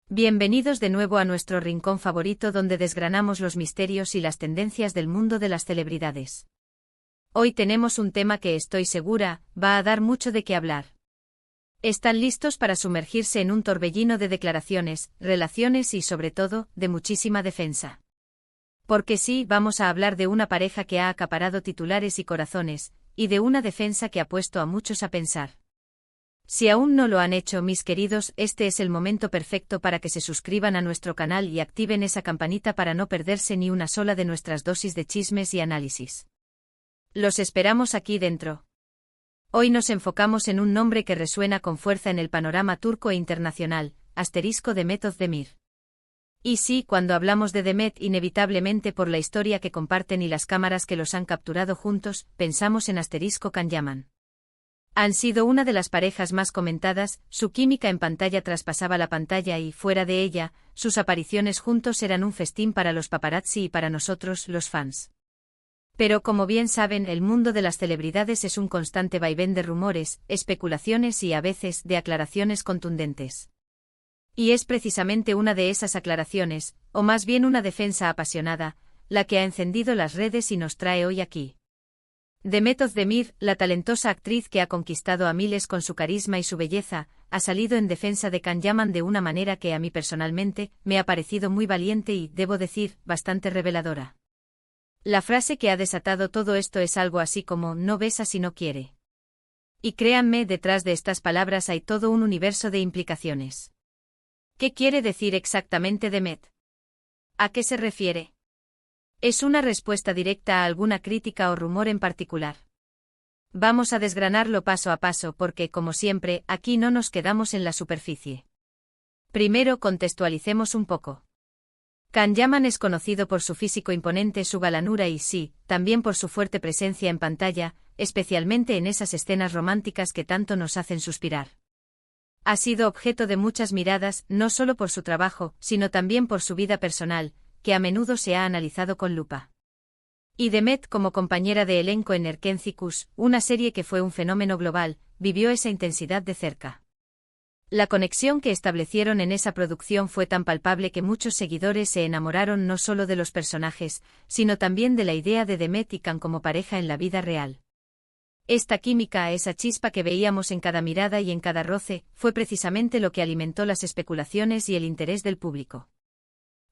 Bienvenidos de nuevo a nuestro rincón favorito donde desgranamos los misterios y las tendencias del mundo de las celebridades. Hoy tenemos un tema que estoy segura, va a dar mucho de qué hablar. ¿Están listos para sumergirse en un torbellino de declaraciones, relaciones y sobre todo, de muchísima defensa? Porque sí, vamos a hablar de una pareja que ha acaparado titulares y corazones, y de una defensa que ha puesto a muchos a pensar. Si aún no lo han hecho, mis queridos, este es el momento perfecto para que se suscriban a nuestro canal y activen esa campanita para no perderse ni una sola de nuestras dosis de chismes y análisis. Los esperamos aquí dentro. Hoy nos enfocamos en un nombre que resuena con fuerza en el panorama turco e internacional, Demet Özdemir. Y sí, cuando hablamos de Demet, inevitablemente por la historia que comparten y las cámaras que los han capturado juntos, pensamos en Can Yaman. Han sido una de las parejas más comentadas, su química en pantalla traspasaba la pantalla y, fuera de ella, sus apariciones juntos eran un festín para los paparazzi y para nosotros, los fans. Pero como bien saben, el mundo de las celebridades es un constante vaivén de rumores, especulaciones y a veces de aclaraciones contundentes. Y es precisamente una de esas aclaraciones, o más bien una defensa apasionada, la que ha encendido las redes y nos trae hoy aquí. Demet Özdemir, la talentosa actriz que ha conquistado a miles con su carisma y su belleza, ha salido en defensa de Can Yaman de una manera que a mí personalmente me ha parecido muy valiente y, debo decir, bastante reveladora. La frase que ha desatado todo esto es algo así como «no besa si no quiere». Y créanme, detrás de estas palabras hay todo un universo de implicaciones. ¿Qué quiere decir exactamente Demet? ¿A qué se refiere? ¿Es una respuesta directa a alguna crítica o rumor en particular? Vamos a desgranarlo paso a paso porque, como siempre, aquí no nos quedamos en la superficie. Primero contextualicemos un poco. Can Yaman es conocido por su físico imponente, su galanura y sí, también por su fuerte presencia en pantalla, especialmente en esas escenas románticas que tanto nos hacen suspirar. Ha sido objeto de muchas miradas, no solo por su trabajo, sino también por su vida personal, que a menudo se ha analizado con lupa. Y Demet, como compañera de elenco en Erkencikus, una serie que fue un fenómeno global, vivió esa intensidad de cerca. La conexión que establecieron en esa producción fue tan palpable que muchos seguidores se enamoraron no solo de los personajes, sino también de la idea de Demet y Can como pareja en la vida real. Esta química, esa chispa que veíamos en cada mirada y en cada roce, fue precisamente lo que alimentó las especulaciones y el interés del público.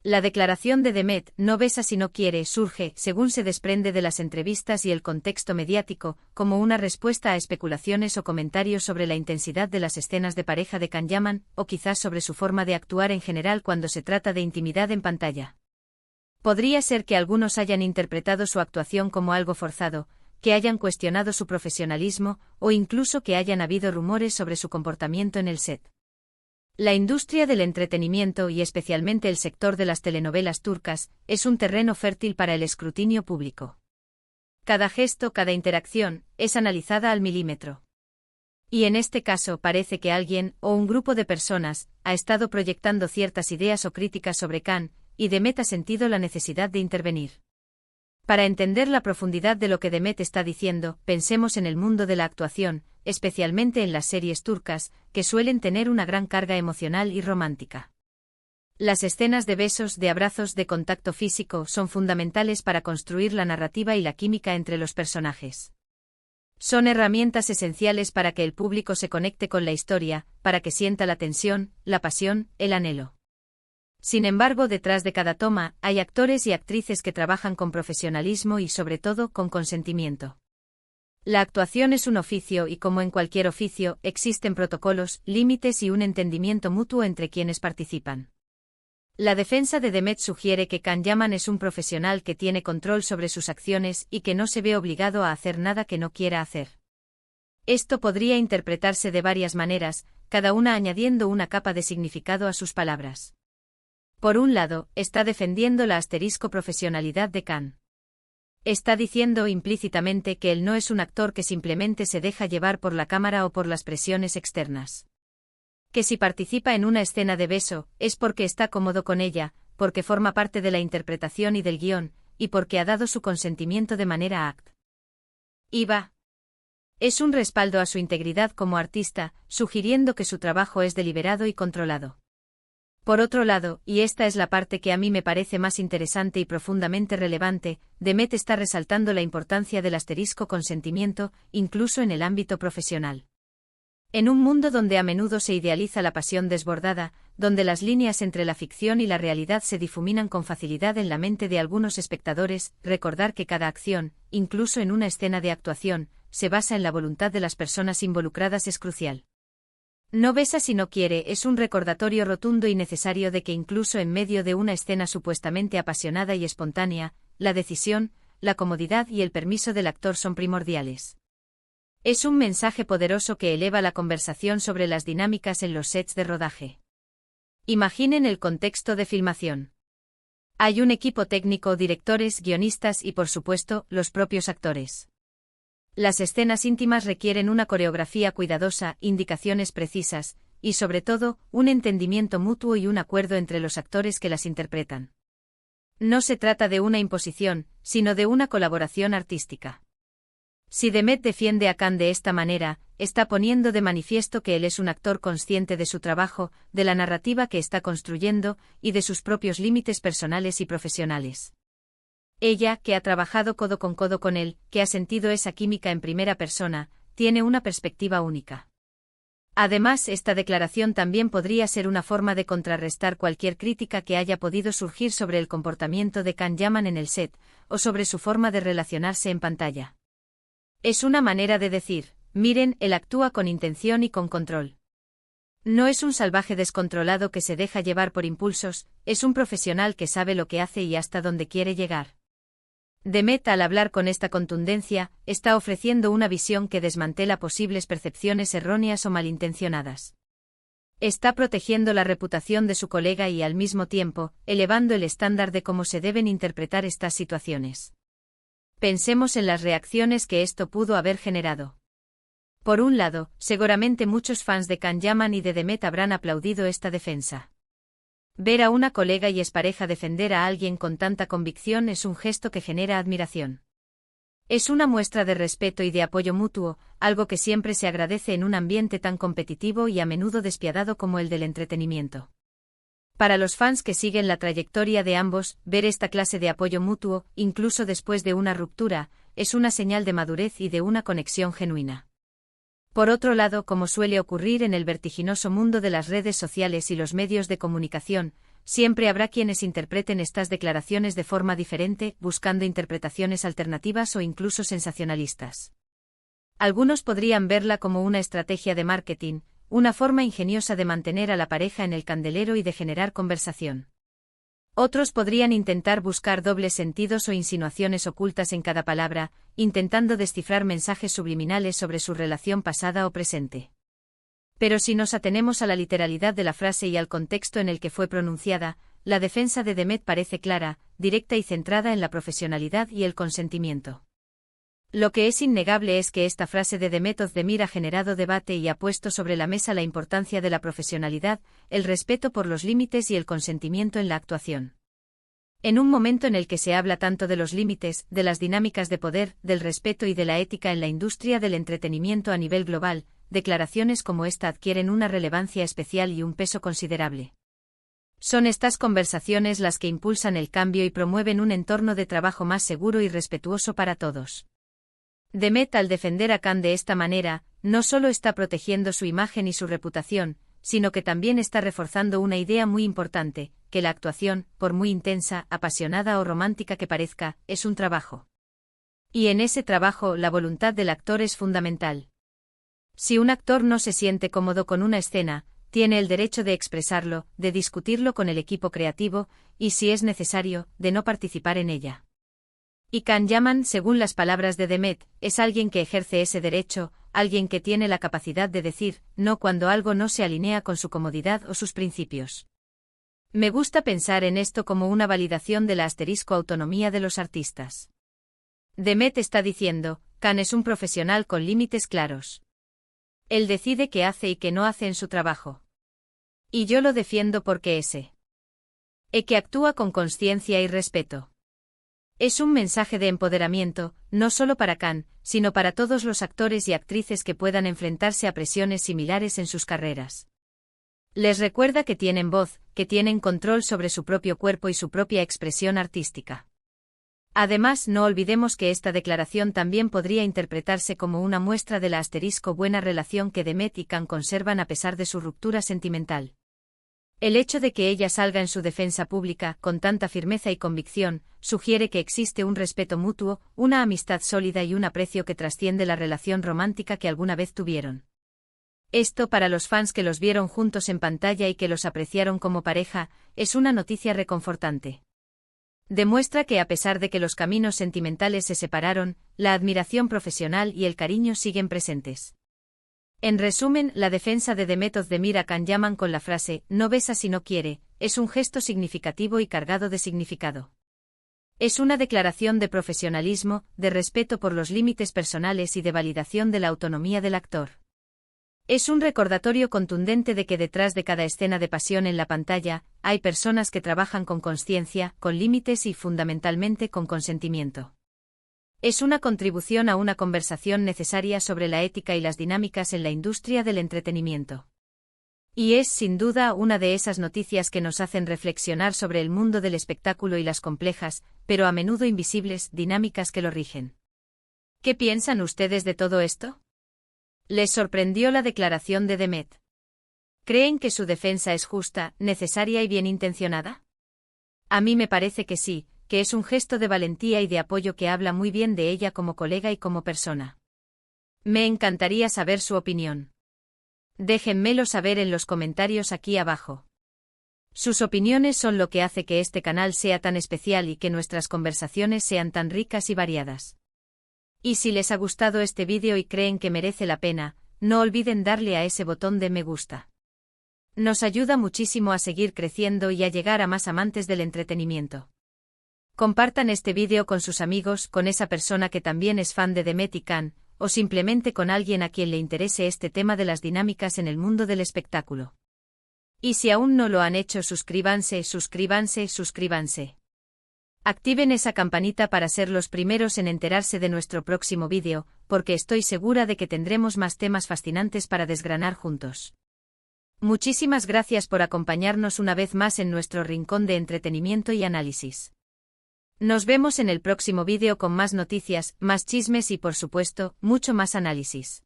La declaración de Demet, «no besa si no quiere», surge, según se desprende de las entrevistas y el contexto mediático, como una respuesta a especulaciones o comentarios sobre la intensidad de las escenas de pareja de Can Yaman, o quizás sobre su forma de actuar en general cuando se trata de intimidad en pantalla. Podría ser que algunos hayan interpretado su actuación como algo forzado, que hayan cuestionado su profesionalismo, o incluso que hayan habido rumores sobre su comportamiento en el set. La industria del entretenimiento y especialmente el sector de las telenovelas turcas es un terreno fértil para el escrutinio público. Cada gesto, cada interacción, es analizada al milímetro. Y en este caso parece que alguien, o un grupo de personas, ha estado proyectando ciertas ideas o críticas sobre Can, y Demet ha sentido la necesidad de intervenir. Para entender la profundidad de lo que Demet está diciendo, pensemos en el mundo de la actuación, especialmente en las series turcas, que suelen tener una gran carga emocional y romántica. Las escenas de besos, de abrazos, de contacto físico son fundamentales para construir la narrativa y la química entre los personajes. Son herramientas esenciales para que el público se conecte con la historia, para que sienta la tensión, la pasión, el anhelo. Sin embargo, detrás de cada toma, hay actores y actrices que trabajan con profesionalismo y sobre todo con consentimiento. La actuación es un oficio y como en cualquier oficio, existen protocolos, límites y un entendimiento mutuo entre quienes participan. La defensa de Demet sugiere que Can Yaman es un profesional que tiene control sobre sus acciones y que no se ve obligado a hacer nada que no quiera hacer. Esto podría interpretarse de varias maneras, cada una añadiendo una capa de significado a sus palabras. Por un lado, está defendiendo la profesionalidad de Can. Está diciendo implícitamente que él no es un actor que simplemente se deja llevar por la cámara o por las presiones externas. Que si participa en una escena de beso, es porque está cómodo con ella, porque forma parte de la interpretación y del guión, y porque ha dado su consentimiento de manera acta. Y va. Es un respaldo a su integridad como artista, sugiriendo que su trabajo es deliberado y controlado. Por otro lado, y esta es la parte que a mí me parece más interesante y profundamente relevante, Demet está resaltando la importancia del asterisco consentimiento, incluso en el ámbito profesional. En un mundo donde a menudo se idealiza la pasión desbordada, donde las líneas entre la ficción y la realidad se difuminan con facilidad en la mente de algunos espectadores, recordar que cada acción, incluso en una escena de actuación, se basa en la voluntad de las personas involucradas es crucial. No besa si no quiere es un recordatorio rotundo y necesario de que incluso en medio de una escena supuestamente apasionada y espontánea, la decisión, la comodidad y el permiso del actor son primordiales. Es un mensaje poderoso que eleva la conversación sobre las dinámicas en los sets de rodaje. Imaginen el contexto de filmación. Hay un equipo técnico, directores, guionistas y por supuesto, los propios actores. Las escenas íntimas requieren una coreografía cuidadosa, indicaciones precisas, y sobre todo, un entendimiento mutuo y un acuerdo entre los actores que las interpretan. No se trata de una imposición, sino de una colaboración artística. Si Demet defiende a Khan de esta manera, está poniendo de manifiesto que él es un actor consciente de su trabajo, de la narrativa que está construyendo, y de sus propios límites personales y profesionales. Ella, que ha trabajado codo con él, que ha sentido esa química en primera persona, tiene una perspectiva única. Además, esta declaración también podría ser una forma de contrarrestar cualquier crítica que haya podido surgir sobre el comportamiento de Khan Yaman en el set, o sobre su forma de relacionarse en pantalla. Es una manera de decir, miren, él actúa con intención y con control. No es un salvaje descontrolado que se deja llevar por impulsos, es un profesional que sabe lo que hace y hasta dónde quiere llegar. Demet, al hablar con esta contundencia, está ofreciendo una visión que desmantela posibles percepciones erróneas o malintencionadas. Está protegiendo la reputación de su colega y al mismo tiempo, elevando el estándar de cómo se deben interpretar estas situaciones. Pensemos en las reacciones que esto pudo haber generado. Por un lado, seguramente muchos fans de Khan Yaman y de Demet habrán aplaudido esta defensa. Ver a una colega y expareja defender a alguien con tanta convicción es un gesto que genera admiración. Es una muestra de respeto y de apoyo mutuo, algo que siempre se agradece en un ambiente tan competitivo y a menudo despiadado como el del entretenimiento. Para los fans que siguen la trayectoria de ambos, ver esta clase de apoyo mutuo, incluso después de una ruptura, es una señal de madurez y de una conexión genuina. Por otro lado, como suele ocurrir en el vertiginoso mundo de las redes sociales y los medios de comunicación, siempre habrá quienes interpreten estas declaraciones de forma diferente, buscando interpretaciones alternativas o incluso sensacionalistas. Algunos podrían verla como una estrategia de marketing, una forma ingeniosa de mantener a la pareja en el candelero y de generar conversación. Otros podrían intentar buscar dobles sentidos o insinuaciones ocultas en cada palabra, intentando descifrar mensajes subliminales sobre su relación pasada o presente. Pero si nos atenemos a la literalidad de la frase y al contexto en el que fue pronunciada, la defensa de Demet parece clara, directa y centrada en la profesionalidad y el consentimiento. Lo que es innegable es que esta frase de Demet Özdemir ha generado debate y ha puesto sobre la mesa la importancia de la profesionalidad, el respeto por los límites y el consentimiento en la actuación. En un momento en el que se habla tanto de los límites, de las dinámicas de poder, del respeto y de la ética en la industria del entretenimiento a nivel global, declaraciones como esta adquieren una relevancia especial y un peso considerable. Son estas conversaciones las que impulsan el cambio y promueven un entorno de trabajo más seguro y respetuoso para todos. Demet, al defender a Khan de esta manera, no solo está protegiendo su imagen y su reputación, sino que también está reforzando una idea muy importante, que la actuación, por muy intensa, apasionada o romántica que parezca, es un trabajo. Y en ese trabajo la voluntad del actor es fundamental. Si un actor no se siente cómodo con una escena, tiene el derecho de expresarlo, de discutirlo con el equipo creativo, y si es necesario, de no participar en ella. Y Khan Yaman, según las palabras de Demet, es alguien que ejerce ese derecho, alguien que tiene la capacidad de decir no cuando algo no se alinea con su comodidad o sus principios. Me gusta pensar en esto como una validación de la autonomía de los artistas. Demet está diciendo, Khan es un profesional con límites claros. Él decide qué hace y qué no hace en su trabajo. Y yo lo defiendo porque que actúa con consciencia y respeto. Es un mensaje de empoderamiento, no solo para Khan, sino para todos los actores y actrices que puedan enfrentarse a presiones similares en sus carreras. Les recuerda que tienen voz, que tienen control sobre su propio cuerpo y su propia expresión artística. Además, no olvidemos que esta declaración también podría interpretarse como una muestra de la buena relación que Demet y Can conservan a pesar de su ruptura sentimental. El hecho de que ella salga en su defensa pública, con tanta firmeza y convicción, sugiere que existe un respeto mutuo, una amistad sólida y un aprecio que trasciende la relación romántica que alguna vez tuvieron. Esto, para los fans que los vieron juntos en pantalla y que los apreciaron como pareja, es una noticia reconfortante. Demuestra que a pesar de que los caminos sentimentales se separaron, la admiración profesional y el cariño siguen presentes. En resumen, la defensa de Demet Özdemir a Can Yaman con la frase «no besa si no quiere» es un gesto significativo y cargado de significado. Es una declaración de profesionalismo, de respeto por los límites personales y de validación de la autonomía del actor. Es un recordatorio contundente de que detrás de cada escena de pasión en la pantalla, hay personas que trabajan con consciencia, con límites y fundamentalmente con consentimiento. Es una contribución a una conversación necesaria sobre la ética y las dinámicas en la industria del entretenimiento. Y es, sin duda, una de esas noticias que nos hacen reflexionar sobre el mundo del espectáculo y las complejas, pero a menudo invisibles, dinámicas que lo rigen. ¿Qué piensan ustedes de todo esto? ¿Les sorprendió la declaración de Demet? ¿Creen que su defensa es justa, necesaria y bien intencionada? A mí me parece que sí, que es un gesto de valentía y de apoyo que habla muy bien de ella como colega y como persona. Me encantaría saber su opinión. Déjenmelo saber en los comentarios aquí abajo. Sus opiniones son lo que hace que este canal sea tan especial y que nuestras conversaciones sean tan ricas y variadas. Y si les ha gustado este vídeo y creen que merece la pena, no olviden darle a ese botón de me gusta. Nos ayuda muchísimo a seguir creciendo y a llegar a más amantes del entretenimiento. Compartan este vídeo con sus amigos, con esa persona que también es fan de Demet y Can, o simplemente con alguien a quien le interese este tema de las dinámicas en el mundo del espectáculo. Y si aún no lo han hecho, suscríbanse. Activen esa campanita para ser los primeros en enterarse de nuestro próximo vídeo, porque estoy segura de que tendremos más temas fascinantes para desgranar juntos. Muchísimas gracias por acompañarnos una vez más en nuestro rincón de entretenimiento y análisis. Nos vemos en el próximo vídeo con más noticias, más chismes y por supuesto, mucho más análisis.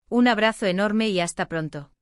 Un abrazo enorme y hasta pronto.